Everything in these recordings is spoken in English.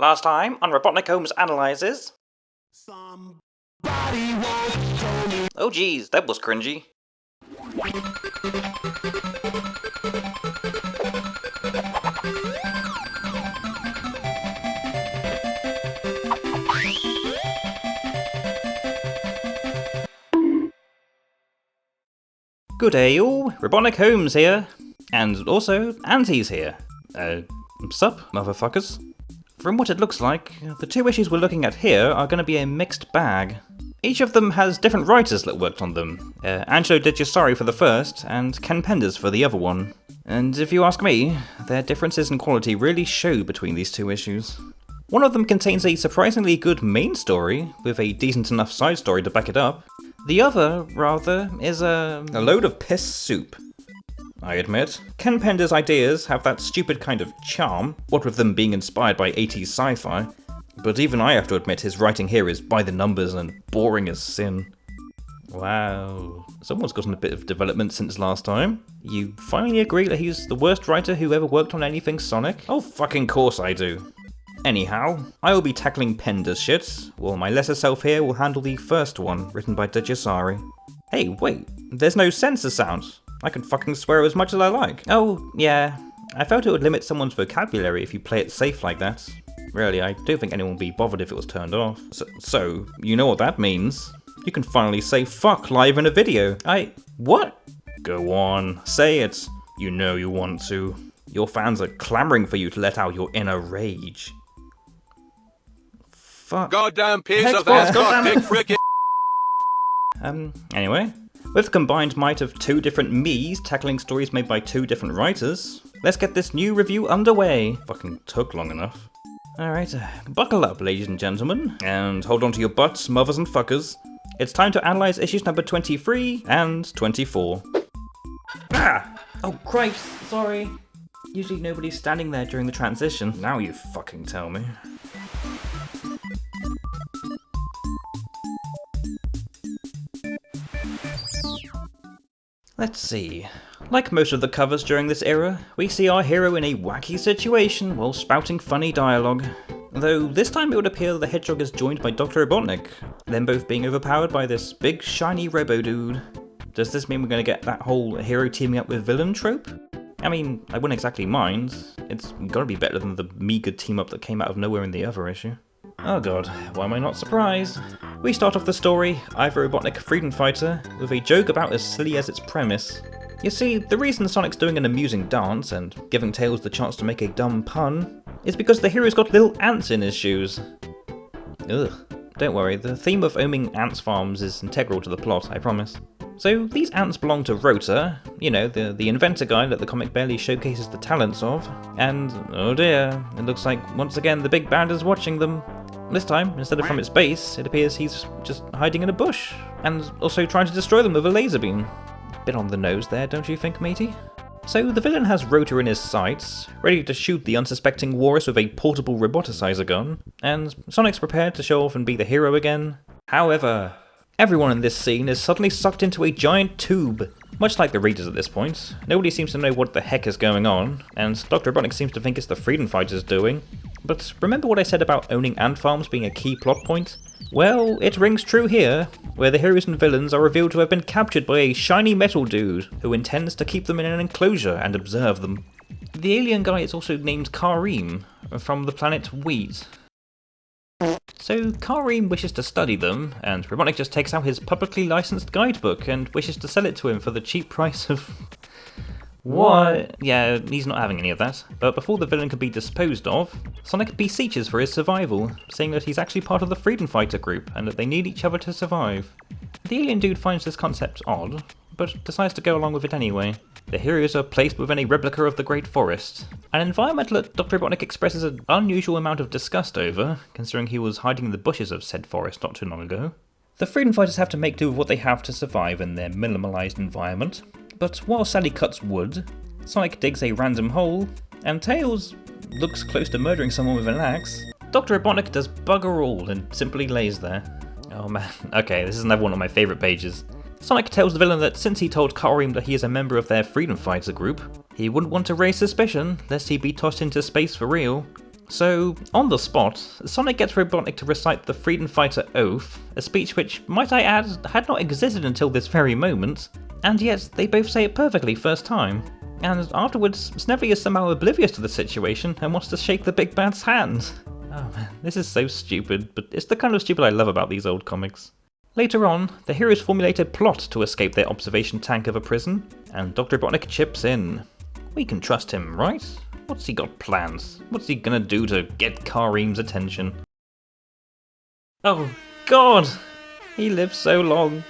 Last time on RobotnikHolmes Analyses. Oh geez, that was cringy. Good day all, RobotnikHolmes here. And also, Anti's here. Sup, motherfuckers? From what it looks like, the two issues we're looking at here are going to be a mixed bag. Each of them has different writers that worked on them. Angelo DeGiussari for the first, and Ken Penders for the other one. And if you ask me, their differences in quality really show between these two issues. One of them contains a surprisingly good main story, with a decent enough side story to back it up. The other, rather, is a load of piss soup. I admit. Ken Penders' ideas have that stupid kind of charm, what with them being inspired by 80s sci-fi, but even I have to admit his writing here is by the numbers and boring as sin. Wow, someone's gotten a bit of development since last time. You finally agree that he's the worst writer who ever worked on anything Sonic? Oh fucking course I do. Anyhow, I will be tackling Penders' shit, while my lesser self here will handle the first one, written by DeGiussari. Hey, wait, there's no censor sound. I can fucking swear as much as I like. Oh, yeah. I felt it would limit someone's vocabulary if you play it safe like that. Really, I don't think anyone would be bothered if it was turned off. So, you know what that means. You can finally say fuck live in a video. What? Go on, say it. You know you want to. Your fans are clamoring for you to let out your inner rage. Fuck. Goddamn piece of ass cock dick frickin'. Anyway. With the combined might of two different me's tackling stories made by two different writers, let's get this new review underway. Fucking took long enough. Alright, buckle up ladies and gentlemen, and hold on to your butts, mothers and fuckers. It's time to analyse issues number 23 and 24. Ah! Oh Christ, sorry. Usually nobody's standing there during the transition. Now you fucking tell me. Let's see. Like most of the covers during this era, we see our hero in a wacky situation while spouting funny dialogue. Though this time it would appear that the Hedgehog is joined by Dr. Robotnik, them both being overpowered by this big shiny robo-dude. Does this mean we're going to get that whole hero teaming up with villain trope? I mean, I wouldn't exactly mind. It's gotta be better than the meager team-up that came out of nowhere in the other issue. Oh god, why am I not surprised? We start off the story, Ivor Robotnik Freedom Fighter, with a joke about as silly as its premise. You see, the reason Sonic's doing an amusing dance, and giving Tails the chance to make a dumb pun, is because the hero's got little ants in his shoes. Ugh. Don't worry, the theme of owning ants farms is integral to the plot, I promise. So, these ants belong to Rota, you know, the inventor guy that the comic barely showcases the talents of, and, oh dear, it looks like once again the big bad is watching them. This time, instead of from its base, it appears he's just hiding in a bush, and also trying to destroy them with a laser beam. Bit on the nose there, don't you think, matey? So the villain has Rota in his sights, ready to shoot the unsuspecting Walrus with a portable roboticizer gun, and Sonic's prepared to show off and be the hero again. However, everyone in this scene is suddenly sucked into a giant tube. Much like the readers at this point, nobody seems to know what the heck is going on, and Dr. Robotnik seems to think it's the Freedom Fighters doing. But remember what I said about owning ant farms being a key plot point? Well, it rings true here, where the heroes and villains are revealed to have been captured by a shiny metal dude who intends to keep them in an enclosure and observe them. The alien guy is also named car-eem, from the planet Wheat. So car-eem wishes to study them, and Robotnik just takes out his publicly licensed guidebook and wishes to sell it to him for the cheap price of... What? Yeah, he's not having any of that. But before the villain could be disposed of, Sonic beseeches for his survival, saying that he's actually part of the Freedom Fighter group and that they need each other to survive. The alien dude finds this concept odd, but decides to go along with it anyway. The heroes are placed within a replica of the Great Forest, an environment that Dr. Robotnik expresses an unusual amount of disgust over, considering he was hiding in the bushes of said forest not too long ago. The Freedom Fighters have to make do with what they have to survive in their minimalised environment, but while Sally cuts wood, Sonic digs a random hole, and Tails looks close to murdering someone with an axe. Dr. Robotnik does bugger all and simply lays there. Oh man, okay, this is another one of my favourite pages. Sonic tells the villain that since he told car-eem that he is a member of their Freedom Fighter group, he wouldn't want to raise suspicion, lest he be tossed into space for real. So, on the spot, Sonic gets Robotnik to recite the Freedom Fighter Oath, a speech which, might I add, had not existed until this very moment, and yet they both say it perfectly first time. And afterwards, Snively is somehow oblivious to the situation and wants to shake the big bad's hand. Oh man, this is so stupid, but it's the kind of stupid I love about these old comics. Later on, the heroes formulate a plot to escape their observation tank of a prison, and Dr. Robotnik chips in. We can trust him, right? What's he got plans? What's he gonna do to get car-eem's attention? Oh god! He lived so long,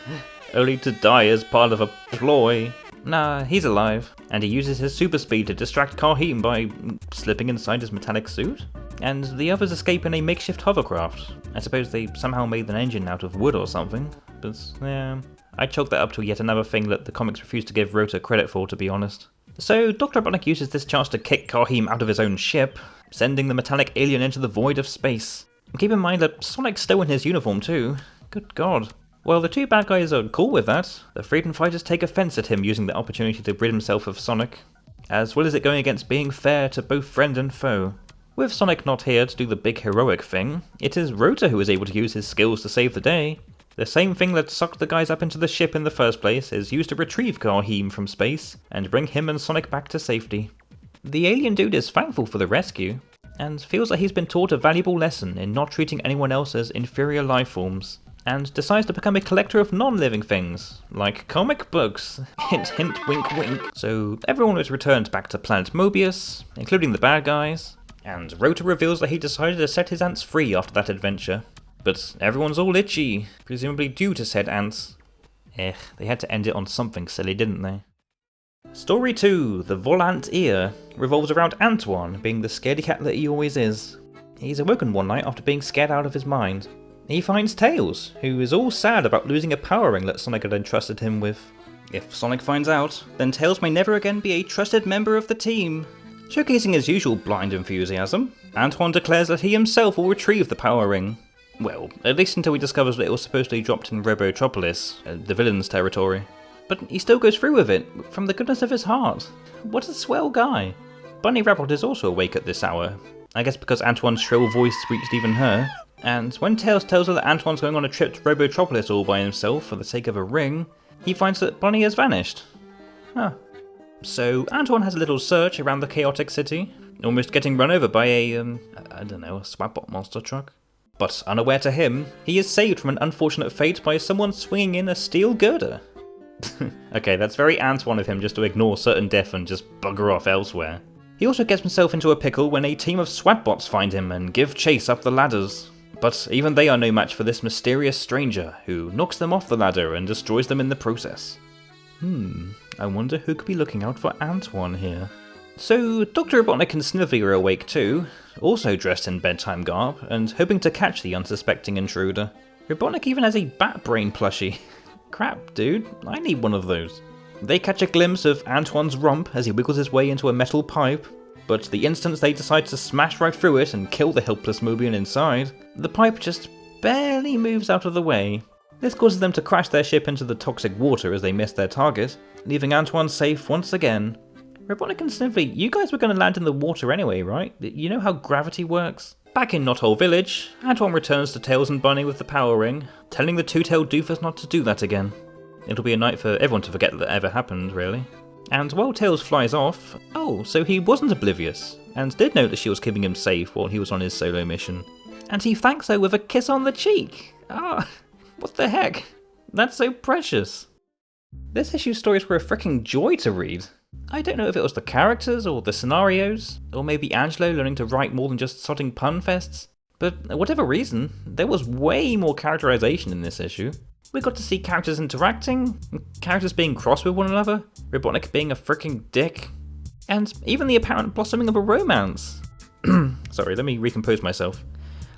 only to die as part of a ploy. Nah, he's alive, and he uses his super speed to distract car-eem by slipping inside his metallic suit. And the others escape in a makeshift hovercraft. I suppose they somehow made an engine out of wood or something, but yeah, I chalk that up to yet another thing that the comics refuse to give Rota credit for, to be honest. So Dr. Robotnik uses this chance to kick car-eem out of his own ship, sending the metallic alien into the void of space. Keep in mind that Sonic's still in his uniform too. Good god. Well, the two bad guys are cool with that. The freedom fighters take offense at him using the opportunity to rid himself of Sonic, as well as it going against being fair to both friend and foe. With Sonic not here to do the big heroic thing, it is Rota who is able to use his skills to save the day. The same thing that sucked the guys up into the ship in the first place is used to retrieve car-eem from space and bring him and Sonic back to safety. The alien dude is thankful for the rescue, and feels that he's been taught a valuable lesson in not treating anyone else as inferior life forms, and decides to become a collector of non-living things, like comic books. Hint hint, wink wink. So everyone is returned back to Planet Mobius, including the bad guys, and Rota reveals that he decided to set his ants free after that adventure. But everyone's all itchy, presumably due to said ants. They had to end it on something silly, didn't they? Story 2, The Volant Ear, revolves around Antoine being the scaredy cat that he always is. He's awoken one night after being scared out of his mind. He finds Tails, who is all sad about losing a power ring that Sonic had entrusted him with. If Sonic finds out, then Tails may never again be a trusted member of the team. Showcasing his usual blind enthusiasm, Antoine declares that he himself will retrieve the power ring. Well, at least until he discovers that it was supposedly dropped in Robotropolis, the villain's territory. But he still goes through with it, from the goodness of his heart. What a swell guy. Bunny Rabbit is also awake at this hour, I guess because Antoine's shrill voice reached even her. And when Tails tells her that Antoine's going on a trip to Robotropolis all by himself for the sake of a ring, he finds that Bunny has vanished. Huh. So Antoine has a little search around the chaotic city, almost getting run over by a Swapbot monster truck. But unaware to him, he is saved from an unfortunate fate by someone swinging in a steel girder. Okay, that's very Antoine of him just to ignore certain death and just bugger off elsewhere. He also gets himself into a pickle when a team of Swatbots find him and give chase up the ladders. But even they are no match for this mysterious stranger, who knocks them off the ladder and destroys them in the process. I wonder who could be looking out for Antoine here. So, Dr. Robotnik and Snively are awake too, also dressed in bedtime garb, and hoping to catch the unsuspecting intruder. Robotnik even has a bat brain plushie. Crap, dude, I need one of those. They catch a glimpse of Antoine's rump as he wiggles his way into a metal pipe, but the instant they decide to smash right through it and kill the helpless Mobian inside, the pipe just barely moves out of the way. This causes them to crash their ship into the toxic water as they miss their target, leaving Antoine safe once again. Robotnik and Snively, you guys were going to land in the water anyway, right? You know how gravity works? Back in Knothole Village, Antoine returns to Tails and Bunny with the power ring, telling the two-tailed doofus not to do that again. It'll be a night for everyone to forget that ever happened, really. And while Tails flies off, so he wasn't oblivious, and did know that she was keeping him safe while he was on his solo mission. And he thanks her with a kiss on the cheek! What the heck? That's so precious. This issue's stories were a freaking joy to read. I don't know if it was the characters, or the scenarios, or maybe Angelo learning to write more than just sodding pun fests, but whatever reason, there was way more characterization in this issue. We got to see characters interacting, characters being cross with one another, Robotnik being a freaking dick, and even the apparent blossoming of a romance. Sorry, let me recompose myself.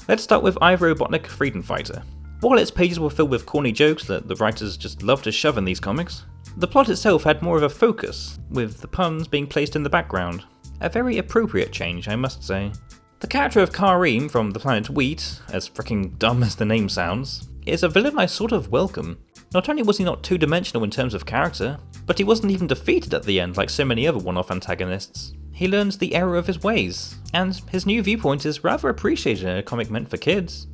Let's start with I, Robotnik, Freedom Fighter. While its pages were filled with corny jokes that the writers just love to shove in these comics, the plot itself had more of a focus, with the puns being placed in the background. A very appropriate change, I must say. The character of car-eem from the planet Wheat, as freaking dumb as the name sounds, is a villain I sort of welcome. Not only was he not two-dimensional in terms of character, but he wasn't even defeated at the end like so many other one-off antagonists. He learns the error of his ways, and his new viewpoint is rather appreciated in a comic meant for kids.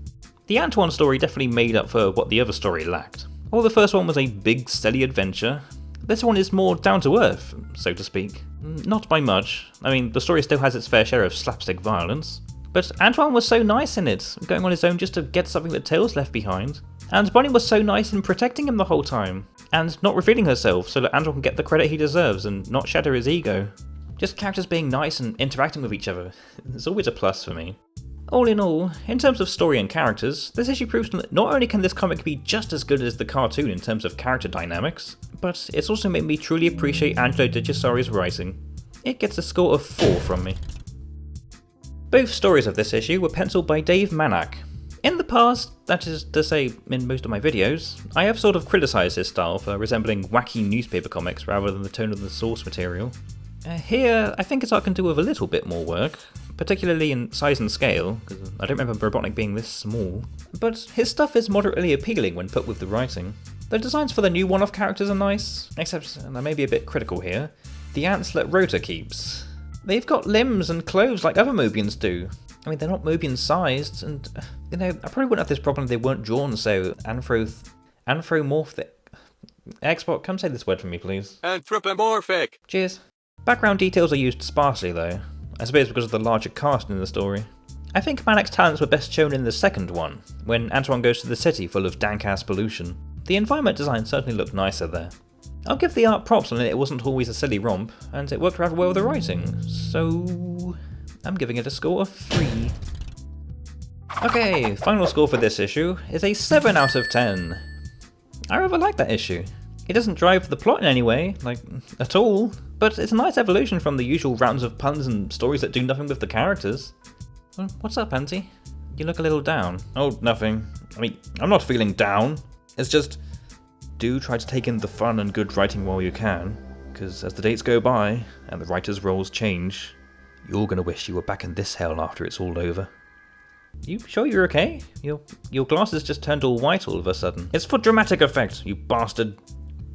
The Antoine story definitely made up for what the other story lacked. While the first one was a big, silly adventure, this one is more down to earth, so to speak. Not by much. I mean, the story still has its fair share of slapstick violence. But Antoine was so nice in it, going on his own just to get something that Tails left behind. And Bonnie was so nice in protecting him the whole time, and not revealing herself so that Antoine can get the credit he deserves and not shatter his ego. Just characters being nice and interacting with each other. It's always a plus for me. All in all, in terms of story and characters, this issue proves that not only can this comic be just as good as the cartoon in terms of character dynamics, but it's also made me truly appreciate Angelo De Cesari's writing. It gets a score of 4 from me. Both stories of this issue were penciled by Dave Manak. In the past, that is to say, in most of my videos, I have sort of criticised his style for resembling wacky newspaper comics rather than the tone of the source material. Here, I think his art can do with a little bit more work, particularly in size and scale, because I don't remember Robotnik being this small, but his stuff is moderately appealing when put with the writing. The designs for the new one-off characters are nice, except, and I may be a bit critical here, the ants that Rota keeps. They've got limbs and clothes like other Mobians do. I mean, they're not Mobian-sized, and, I probably wouldn't have this problem if they weren't drawn so anthropomorphic. Xbox, come say this word for me, please. Anthropomorphic. Cheers. Background details are used sparsely though, I suppose because of the larger cast in the story. I think Manak's talents were best shown in the second one, when Antoine goes to the city full of dank-ass pollution. The environment design certainly looked nicer there. I'll give the art props on it wasn't always a silly romp, and it worked rather well with the writing, so I'm giving it a score of 3. Okay, final score for this issue is a 7 out of 10. I rather like that issue. It doesn't drive the plot in any way, like, at all, but it's a nice evolution from the usual rounds of puns and stories that do nothing with the characters. What's up, Auntie? You look a little down. Oh, nothing. I mean, I'm not feeling down. It's just, do try to take in the fun and good writing while you can, because as the dates go by, and the writers' roles change, you're gonna wish you were back in this hell after it's all over. You sure you're okay? Your glasses just turned all white all of a sudden. It's for dramatic effect, you bastard.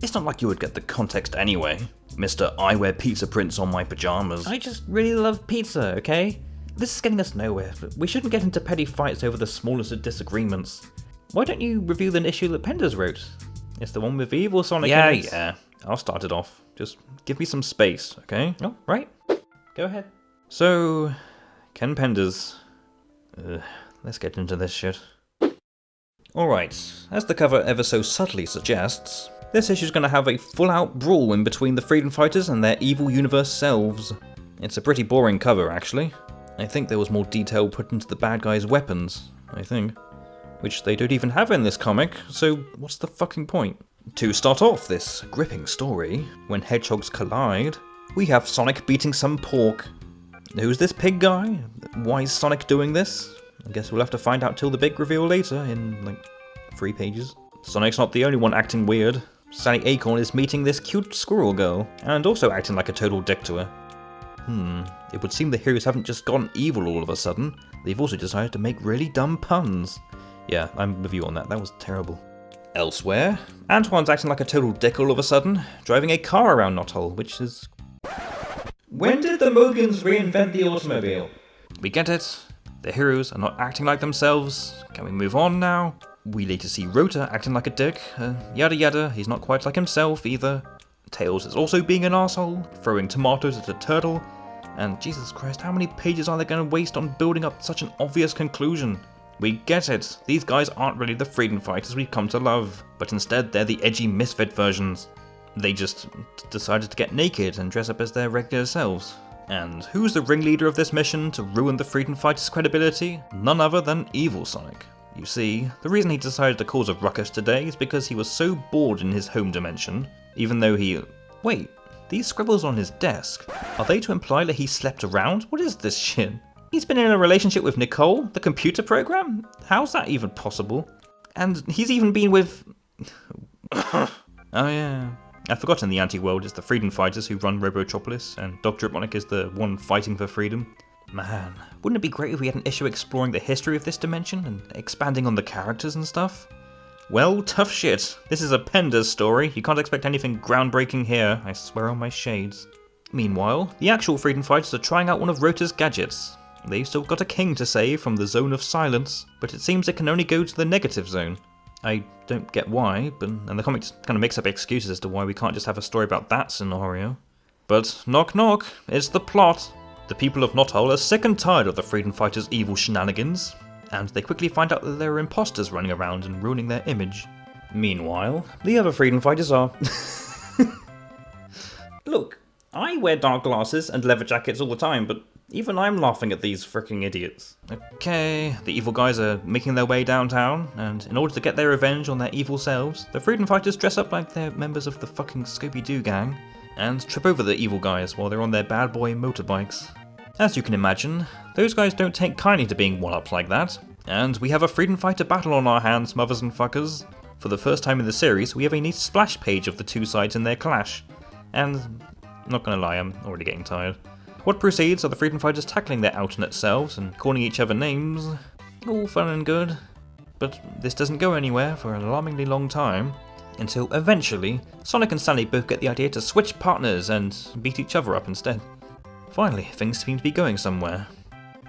It's not like you would get the context anyway. Mr. I wear pizza prints on my pajamas. I just really love pizza, okay? This is getting us nowhere, but we shouldn't get into petty fights over the smallest of disagreements. Why don't you review the issue that Penders wrote? It's the one with evil Sonic in it. Yeah, I'll start it off. Just give me some space, okay? Oh, right. Go ahead. So, Ken Penders. Let's get into this shit. Alright, as the cover ever so subtly suggests, this issue's gonna have a full-out brawl in between the freedom fighters and their evil universe selves. It's a pretty boring cover, actually. I think there was more detail put into the bad guys' weapons, I think. Which they don't even have in this comic, so what's the fucking point? To start off this gripping story, when hedgehogs collide, we have Sonic beating some pork. Who's this pig guy? Why is Sonic doing this? I guess we'll have to find out till the big reveal later, in, like, 3 pages. Sonic's not the only one acting weird. Sally Acorn is meeting this cute squirrel girl, and also acting like a total dick to her. It would seem the heroes haven't just gone evil all of a sudden, they've also decided to make really dumb puns. Yeah, I'm with you on that, that was terrible. Elsewhere, Antoine's acting like a total dick all of a sudden, driving a car around Knothole, which is... When did the Mogans reinvent the automobile? We get it. The heroes are not acting like themselves. Can we move on now? We later see Rota acting like a dick, yada yada, he's not quite like himself either. Tails is also being an asshole, throwing tomatoes at a turtle, and Jesus Christ, how many pages are they going to waste on building up such an obvious conclusion? We get it, these guys aren't really the freedom fighters we've come to love, but instead they're the edgy misfit versions. They just decided to get naked and dress up as their regular selves. And who's the ringleader of this mission to ruin the freedom fighters' credibility? None other than Evil Sonic. You see, the reason he decided to cause a ruckus today is because he was so bored in his home dimension, even though he... Wait, these scribbles on his desk, are they to imply that he slept around? What is this shit? He's been in a relationship with Nicole, the computer program? How's that even possible? And he's even been with... Oh yeah, I've forgotten the anti-world is the freedom fighters who run Robotropolis, and Dr. Robotnik is the one fighting for freedom. Man, wouldn't it be great if we had an issue exploring the history of this dimension and expanding on the characters and stuff? Well, tough shit. This is a Penders story. You can't expect anything groundbreaking here, I swear on my shades. Meanwhile, the actual freedom fighters are trying out one of Rota's gadgets. They've still got a king to save from the zone of silence, but it seems it can only go to the negative zone. I don't get why, and the comics kind of makes up excuses as to why we can't just have a story about that scenario. But knock knock, it's the plot. The people of Knothole are sick and tired of the freedom fighters' evil shenanigans, and they quickly find out that there are imposters running around and ruining their image. Meanwhile, the other freedom fighters are... Look, I wear dark glasses and leather jackets all the time, but even I'm laughing at these fricking idiots. Okay, the evil guys are making their way downtown, and in order to get their revenge on their evil selves, the freedom fighters dress up like they're members of the fucking Scooby-Doo gang, and trip over the evil guys while they're on their bad boy motorbikes. As you can imagine, those guys don't take kindly to being one-upped like that, and we have a freedom fighter battle on our hands, mothers and fuckers. For the first time in the series, we have a neat splash page of the two sides in their clash, and not gonna lie, I'm already getting tired. What proceeds are the freedom fighters tackling their alternate selves and calling each other names. All fun and good. But this doesn't go anywhere for an alarmingly long time, until eventually, Sonic and Sally both get the idea to switch partners and beat each other up instead. Finally, things seem to be going somewhere.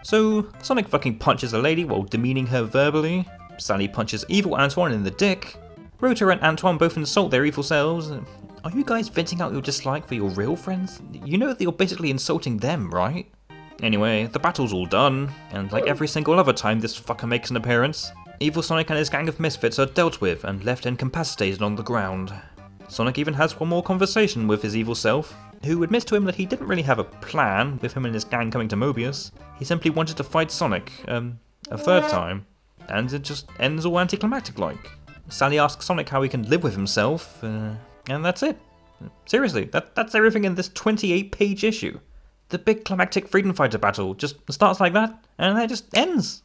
So, Sonic fucking punches a lady while demeaning her verbally, Sally punches evil Antoine in the dick, Rota and Antoine both insult their evil selves. Are you guys venting out your dislike for your real friends? You know that you're basically insulting them, right? Anyway, the battle's all done, and like every single other time this fucker makes an appearance, evil Sonic and his gang of misfits are dealt with and left incapacitated on the ground. Sonic even has one more conversation with his evil self, who admits to him that he didn't really have a plan with him and his gang coming to Mobius. He simply wanted to fight Sonic, a third time, and it just ends all anticlimactic-like. Sally asks Sonic how he can live with himself, and that's it. Seriously, that's everything in this 28-page issue. The big climactic freedom fighter battle just starts like that, and then it just ends.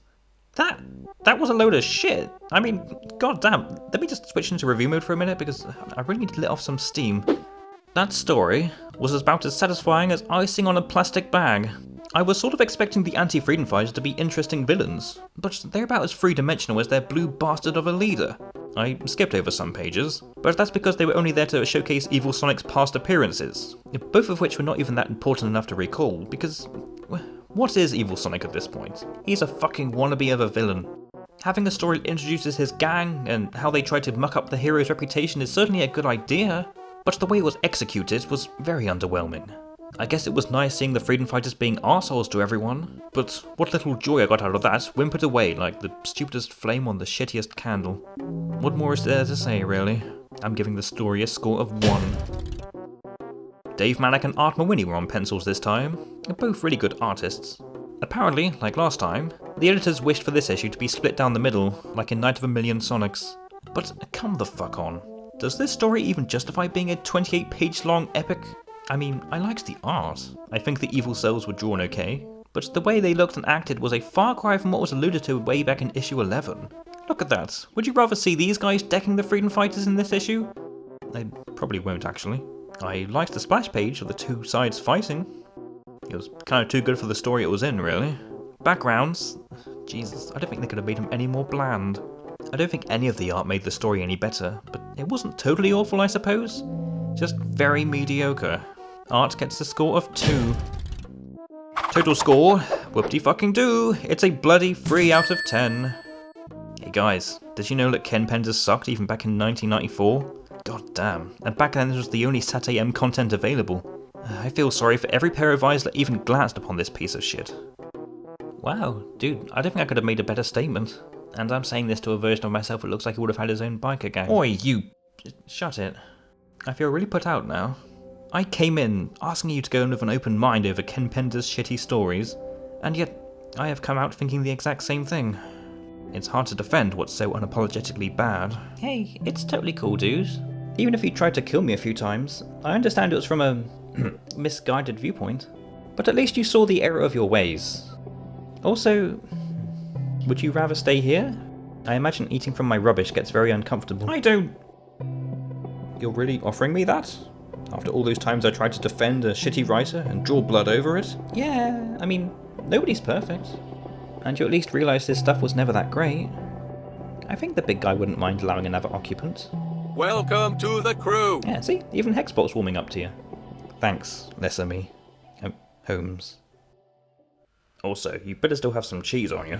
That was a load of shit. I mean, goddamn. Let me just switch into review mode for a minute, because I really need to let off some steam. That story was about as satisfying as icing on a plastic bag. I was sort of expecting the anti-freedom fighters to be interesting villains, but they're about as three-dimensional as their blue bastard of a leader. I skipped over some pages, but that's because they were only there to showcase Evil Sonic's past appearances, both of which were not even that important enough to recall, because what is Evil Sonic at this point? He's a fucking wannabe of a villain. Having a story that introduces his gang and how they tried to muck up the hero's reputation is certainly a good idea, but the way it was executed was very underwhelming. I guess it was nice seeing the freedom fighters being arseholes to everyone, but what little joy I got out of that whimpered away like the stupidest flame on the shittiest candle. What more is there to say, really? I'm giving the story a score of 1. Dave Manick and Art Mawhinney were on pencils this time. They're both really good artists. Apparently, like last time, the editors wished for this issue to be split down the middle, like in Night of a Million Sonics. But come the fuck on. Does this story even justify being a 28-page long epic? I mean, I liked the art. I think the evil selves were drawn okay, but the way they looked and acted was a far cry from what was alluded to way back in issue 11. Look at that. Would you rather see these guys decking the freedom fighters in this issue? I probably won't, actually. I liked the splash page of the two sides fighting. It was kind of too good for the story it was in, really. Backgrounds? Jesus, I don't think they could have made them any more bland. I don't think any of the art made the story any better, but it wasn't totally awful, I suppose. Just very mediocre. Art gets a score of 2. Total score, whoop-de-fucking-do, it's a bloody 3 out of 10. Hey guys, did you know that Ken Penders sucked even back in 1994? God damn, and back then this was the only Sat.am content available. I feel sorry for every pair of eyes that even glanced upon this piece of shit. Wow, dude, I don't think I could have made a better statement. And I'm saying this to a version of myself that looks like he would have had his own biker gang. Oi, you... Shut it. I feel really put out now. I came in asking you to go in with an open mind over Ken Penders' shitty stories, and yet I have come out thinking the exact same thing. It's hard to defend what's so unapologetically bad. Hey, it's totally cool, dude. Even if you tried to kill me a few times, I understand it was from a misguided viewpoint. But at least you saw the error of your ways. Also, would you rather stay here? I imagine eating from my rubbish gets very uncomfortable. I don't... You're really offering me that? After all those times I tried to defend a shitty writer and draw blood over it? Yeah, I mean, nobody's perfect. And you at least realise this stuff was never that great. I think the big guy wouldn't mind allowing another occupant. Welcome to the crew. Yeah, see? Even Hexbot's warming up to you. Thanks, lesser me. Holmes. Also, you better still have some cheese on you.